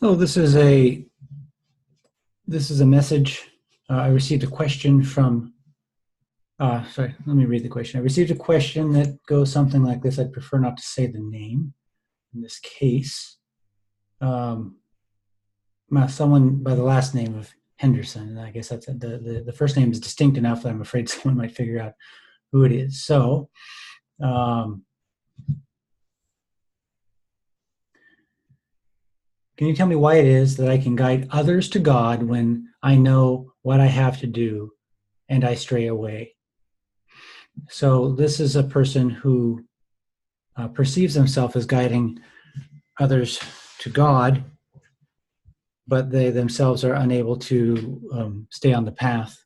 So this is a message. I received a question from. Sorry, let me read the question. I received a question that goes something like this. I'd prefer not to say the name in this case. Someone by the last name of Henderson, and I guess that's the first name is distinct enough that I'm afraid someone might figure out who it is. So. Can you tell me why it is that I can guide others to God when I know what I have to do and I stray away? So this is a person who perceives himself as guiding others to God, but they themselves are unable to stay on the path.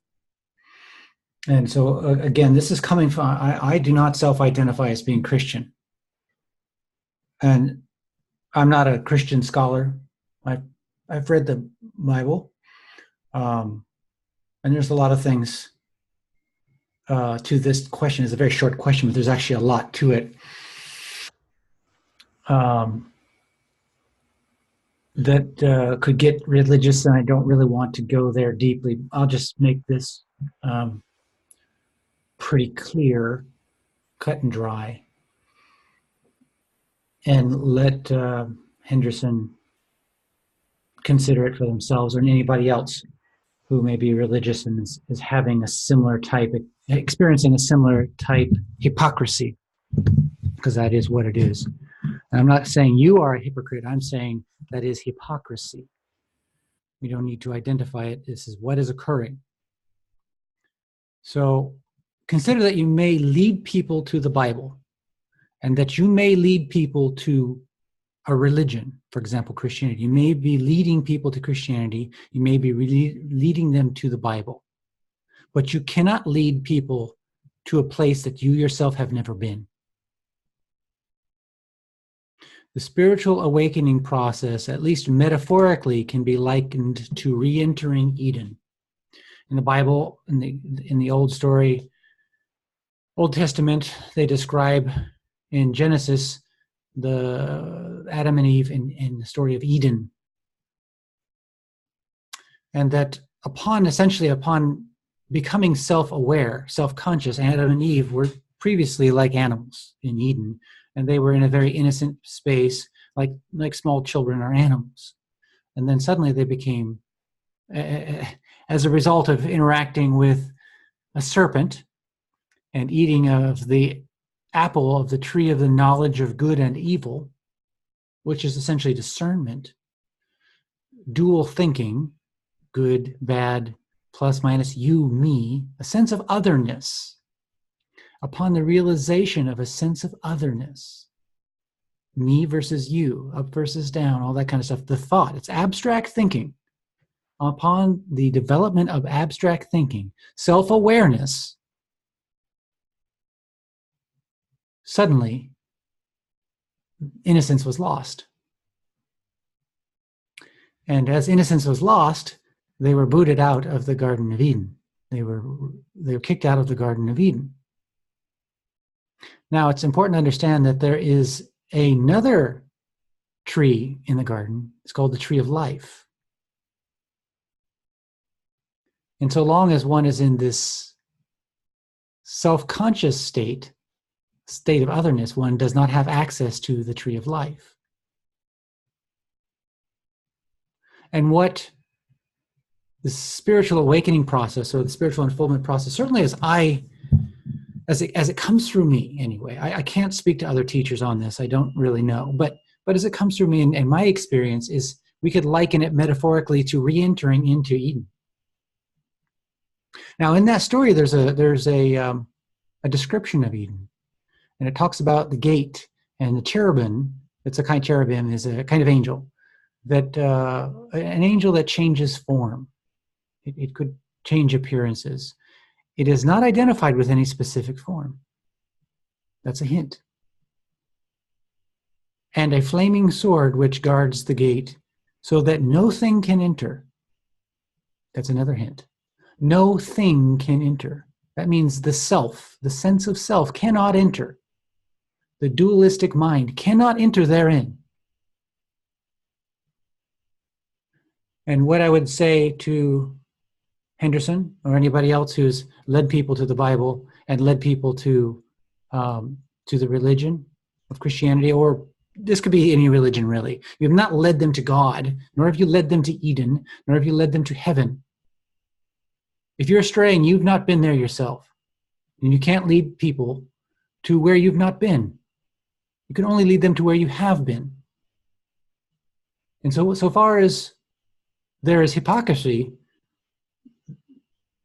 And so, again, this is coming from, I do not self-identify as being Christian. And I'm not a Christian scholar. I've read the Bible, and there's a lot of things to this question. It's a very short question, but there's actually a lot to it that could get religious, and I don't really want to go there deeply. I'll just make this pretty clear, cut and dry, and let Henderson consider it for themselves, or anybody else who may be religious and is having a similar type, experiencing a similar type hypocrisy, because that is what it is. And I'm not saying you are a hypocrite. I'm saying that is hypocrisy. We don't need to identify it. This is what is occurring. So consider that you may lead people to the Bible, and that you may lead people to a religion, for example, Christianity. You may be leading people to Christianity. You may be leading them to the Bible. But you cannot lead people to a place that you yourself have never been. The spiritual awakening process, at least metaphorically, can be likened to re-entering Eden. In the Bible, in the Old Testament, they describe in Genesis the Adam and Eve in the story of Eden. And that upon becoming self-aware, self-conscious, Adam and Eve were previously like animals in Eden, and they were in a very innocent space, like small children are animals. And then suddenly they became, as a result of interacting with a serpent and eating of the apple of the tree of the knowledge of good and evil, which is essentially discernment, dual thinking, good, bad, plus, minus, you, me, a sense of otherness. Upon the realization of a sense of otherness, me versus you, up versus down, all that kind of stuff, the thought, it's abstract thinking. Upon the development of abstract thinking, self-awareness, suddenly, innocence was lost. And as innocence was lost, they were booted out of the Garden of Eden. They were kicked out of the Garden of Eden. Now, it's important to understand that there is another tree in the garden. It's called the tree of life. And so long as one is in this self-conscious state of otherness, one does not have access to the tree of life. And what the spiritual awakening process, or the spiritual unfoldment process, certainly as it comes through me anyway, I can't speak to other teachers on this, I don't really know, but as it comes through me and my experience is, we could liken it metaphorically to re-entering into Eden. Now in that story, there's a description of Eden. And it talks about the gate and the cherubim. It's a kind of cherubim is a kind of angel, that an angel that changes form. It could change appearances. It is not identified with any specific form. That's a hint. And a flaming sword which guards the gate, so that no thing can enter. That's another hint. No thing can enter. That means the self, the sense of self, cannot enter. The dualistic mind cannot enter therein. And what I would say to Henderson or anybody else who's led people to the Bible and led people to the religion of Christianity, or this could be any religion really. You have not led them to God, nor have you led them to Eden, nor have you led them to heaven. If you're straying, you've not been there yourself. And you can't lead people to where you've not been. You can only lead them to where you have been. And so far as there is hypocrisy,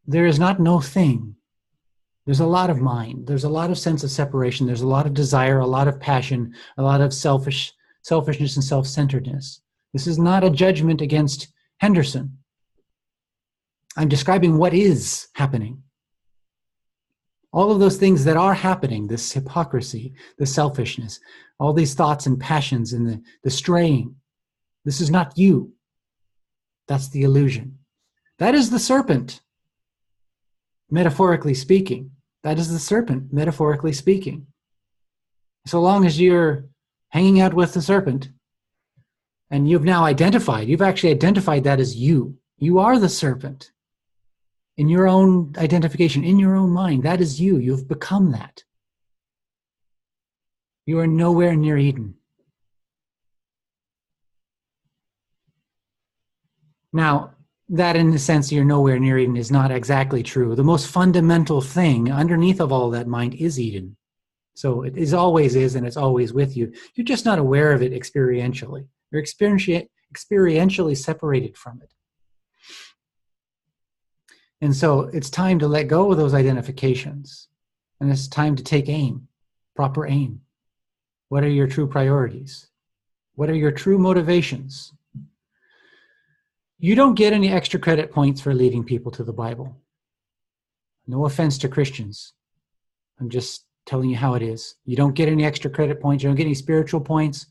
there is not no thing. There's a lot of mind. There's a lot of sense of separation. There's a lot of desire, a lot of passion, a lot of selfishness and self-centeredness. This is not a judgment against Henderson. I'm describing what is happening. All of those things that are happening, this hypocrisy, the selfishness, all these thoughts and passions and the straying, this is not you. That's the illusion. That is the serpent, metaphorically speaking. That is the serpent, metaphorically speaking. So long as you're hanging out with the serpent, and you've actually identified that as you. You are the serpent. In your own identification, in your own mind, that is you. You've become that. You are nowhere near Eden. Now, that in the sense you're nowhere near Eden is not exactly true. The most fundamental thing underneath of all that mind is Eden. So it is always is, and it's always with you. You're just not aware of it experientially. You're experientially separated from it. And so it's time to let go of those identifications. And it's time to take aim, proper aim. What are your true priorities? What are your true motivations? You don't get any extra credit points for leading people to the Bible. No offense to Christians. I'm just telling you how it is. You don't get any extra credit points. You don't get any spiritual points.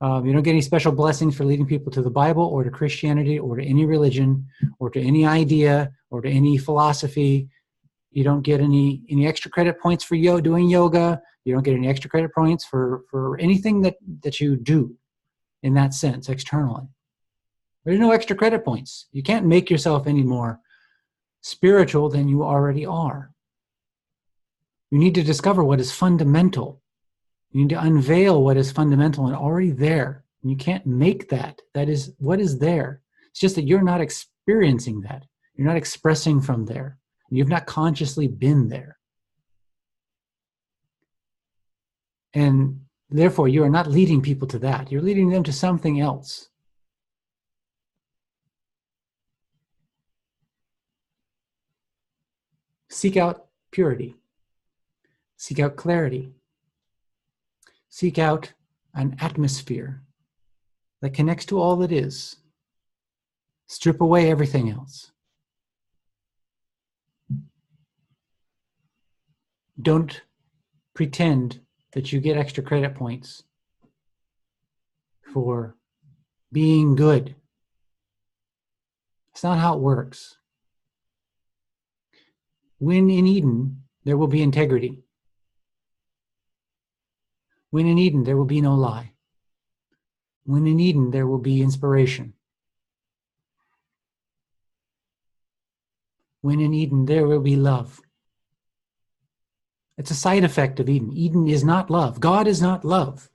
You don't get any special blessings for leading people to the Bible or to Christianity or to any religion or to any idea or to any philosophy. You don't get any extra credit points for doing yoga. You don't get any extra credit points for anything that you do in that sense externally. There's no extra credit points. You can't make yourself any more spiritual than you already are. You need to discover what is fundamental. You need to unveil what is fundamental and already there. And you can't make that. That is what is there. It's just that you're not experiencing that. You're not expressing from there. You've not consciously been there. And therefore, you are not leading people to that. You're leading them to something else. Seek out purity. Seek out clarity. Seek out an atmosphere that connects to all that is. Strip away everything else. Don't pretend that you get extra credit points for being good. It's not how it works. When in Eden, there will be integrity. When in Eden, there will be no lie. When in Eden, there will be inspiration. When in Eden, there will be love. It's a side effect of Eden. Eden is not love. God is not love.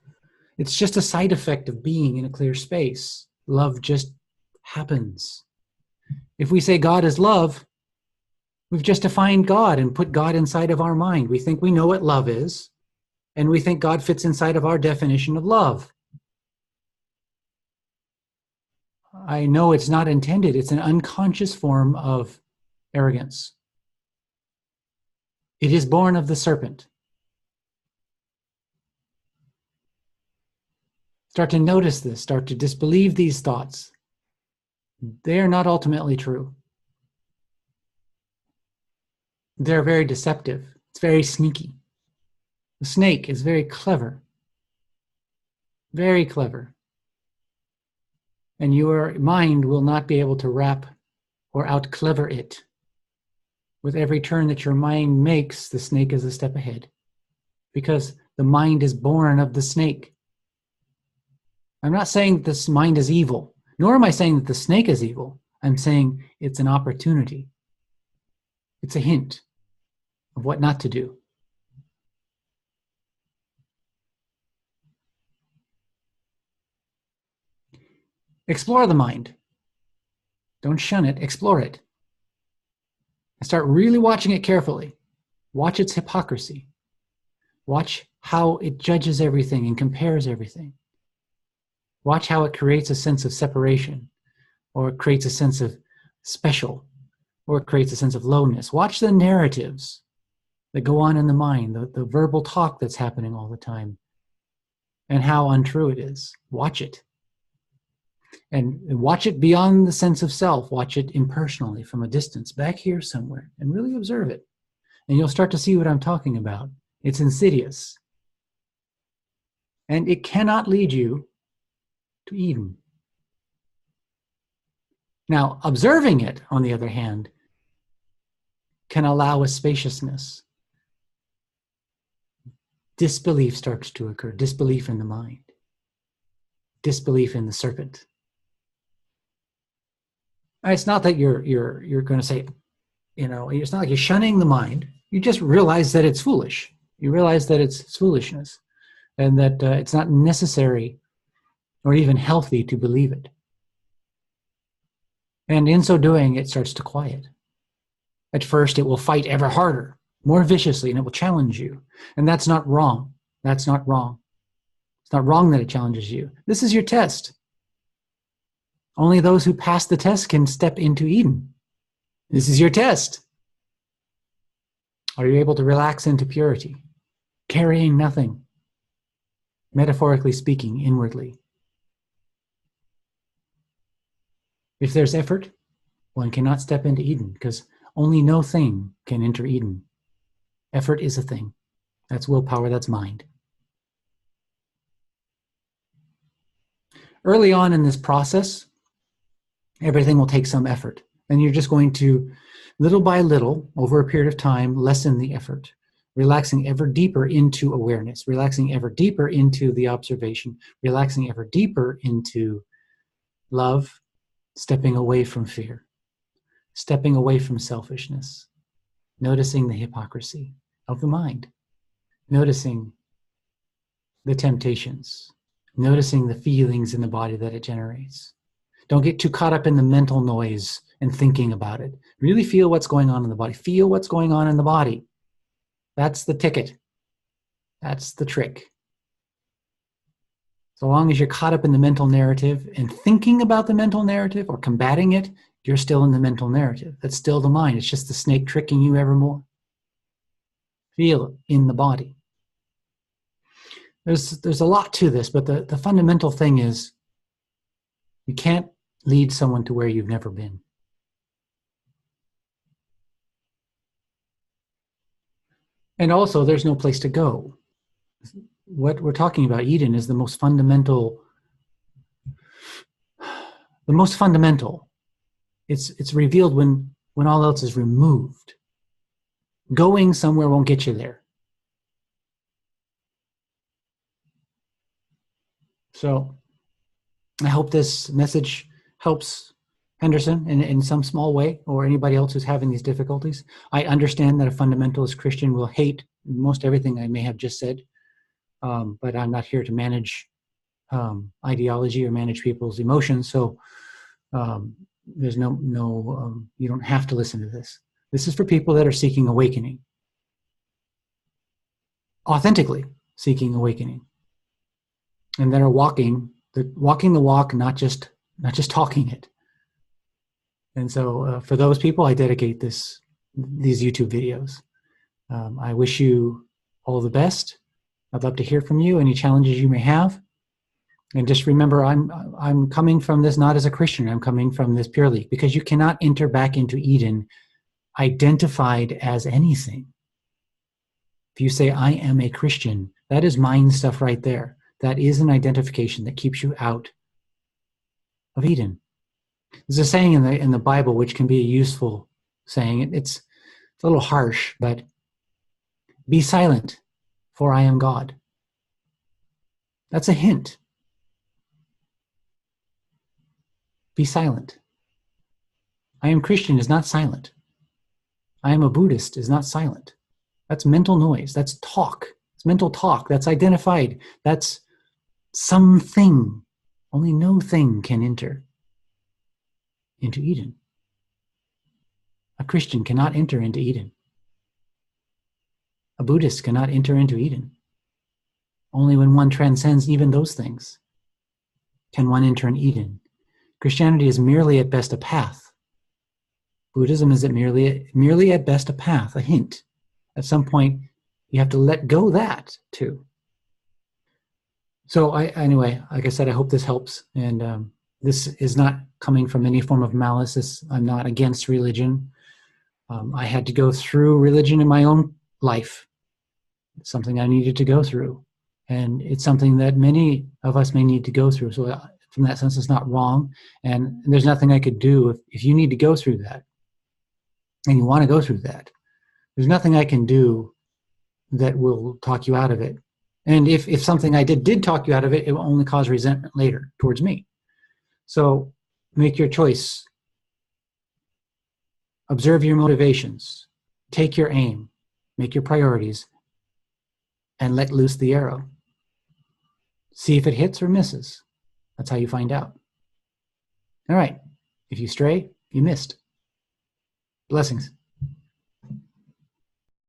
It's just a side effect of being in a clear space. Love just happens. If we say God is love, we've just defined God and put God inside of our mind. We think we know what love is, and we think God fits inside of our definition of love. I know it's not intended. It's an unconscious form of arrogance. It is born of the serpent. Start to notice this. Start to disbelieve these thoughts. They are not ultimately true. They're very deceptive. It's very sneaky. The snake is very clever. Very clever. And your mind will not be able to wrap or out-clever it. With every turn that your mind makes, the snake is a step ahead. Because the mind is born of the snake. I'm not saying this mind is evil. Nor am I saying that the snake is evil. I'm saying it's an opportunity. It's a hint of what not to do. Explore the mind. Don't shun it, explore it. And start really watching it carefully. Watch its hypocrisy. Watch how it judges everything and compares everything. Watch how it creates a sense of separation, or it creates a sense of special, or it creates a sense of lowness. Watch the narratives that go on in the mind, the verbal talk that's happening all the time, and how untrue it is. Watch it. And watch it beyond the sense of self. Watch it impersonally from a distance, back here somewhere, and really observe it. And you'll start to see what I'm talking about. It's insidious. And it cannot lead you to Eden. Now, observing it, on the other hand, can allow a spaciousness. Disbelief starts to occur. Disbelief in the mind. Disbelief in the serpent. It's not that you're going to say, it's not like you're shunning the mind. You just realize that it's foolish. You realize that it's foolishness, and that it's not necessary or even healthy to believe it. And in so doing, it starts to quiet. At first, it will fight ever harder, more viciously, and it will challenge you. And that's not wrong. That's not wrong. It's not wrong that it challenges you. This is your test. Only those who pass the test can step into Eden. This is your test. Are you able to relax into purity, carrying nothing, metaphorically speaking, inwardly? If there's effort, one cannot step into Eden, because only no thing can enter Eden. Effort is a thing. That's willpower, that's mind. Early on in this process, everything will take some effort. And you're just going to, little by little, over a period of time, lessen the effort, relaxing ever deeper into awareness, relaxing ever deeper into the observation, relaxing ever deeper into love, stepping away from fear, stepping away from selfishness, noticing the hypocrisy of the mind, noticing the temptations, noticing the feelings in the body that it generates. Don't get too caught up in the mental noise and thinking about it. Really feel what's going on in the body. Feel what's going on in the body. That's the ticket. That's the trick. So long as you're caught up in the mental narrative and thinking about the mental narrative or combating it, you're still in the mental narrative. That's still the mind. It's just the snake tricking you ever more. Feel it in the body. There's a lot to this, but the fundamental thing is you can't lead someone to where you've never been. And also, there's no place to go. What we're talking about, Eden, is the most fundamental. It's revealed when all else is removed. Going somewhere won't get you there. So I hope this message helps Henderson in some small way, or anybody else who's having these difficulties. I understand that a fundamentalist Christian will hate most everything I may have just said, but I'm not here to manage ideology or manage people's emotions. So there's you don't have to listen to this. This is for people that are seeking awakening, authentically seeking awakening, and that are walking the walk, not just talking it. And so for those people, I dedicate these YouTube videos. I wish you all the best. I'd love to hear from you, any challenges you may have. And just remember, I'm coming from this not as a Christian. I'm coming from this purely because you cannot enter back into Eden identified as anything. If you say, I am a Christian, that is mind stuff right there. That is an identification that keeps you out of Eden. There's a saying in the Bible which can be a useful saying. It's a little harsh, but be silent, for I am God. That's a hint. be silent. I am Christian is not silent. I am a Buddhist is not silent. That's mental noise. That's talk. It's mental talk. That's identified. That's something. Only no thing can enter into Eden. A Christian cannot enter into Eden. A Buddhist cannot enter into Eden. Only when one transcends even those things can one enter an Eden. Christianity is merely at best a path. Buddhism is merely at best a path, a hint. At some point, you have to let go that too. So anyway, like I said, I hope this helps. And this is not coming from any form of malice. I'm not against religion. I had to go through religion in my own life. It's something I needed to go through. And it's something that many of us may need to go through. So from that sense, it's not wrong. And there's nothing I could do if you need to go through that and you want to go through that. There's nothing I can do that will talk you out of it. And if something I did talk you out of it, it will only cause resentment later towards me. So make your choice. Observe your motivations. Take your aim. Make your priorities. And let loose the arrow. See if it hits or misses. That's how you find out. All right. If you stray, you missed. Blessings.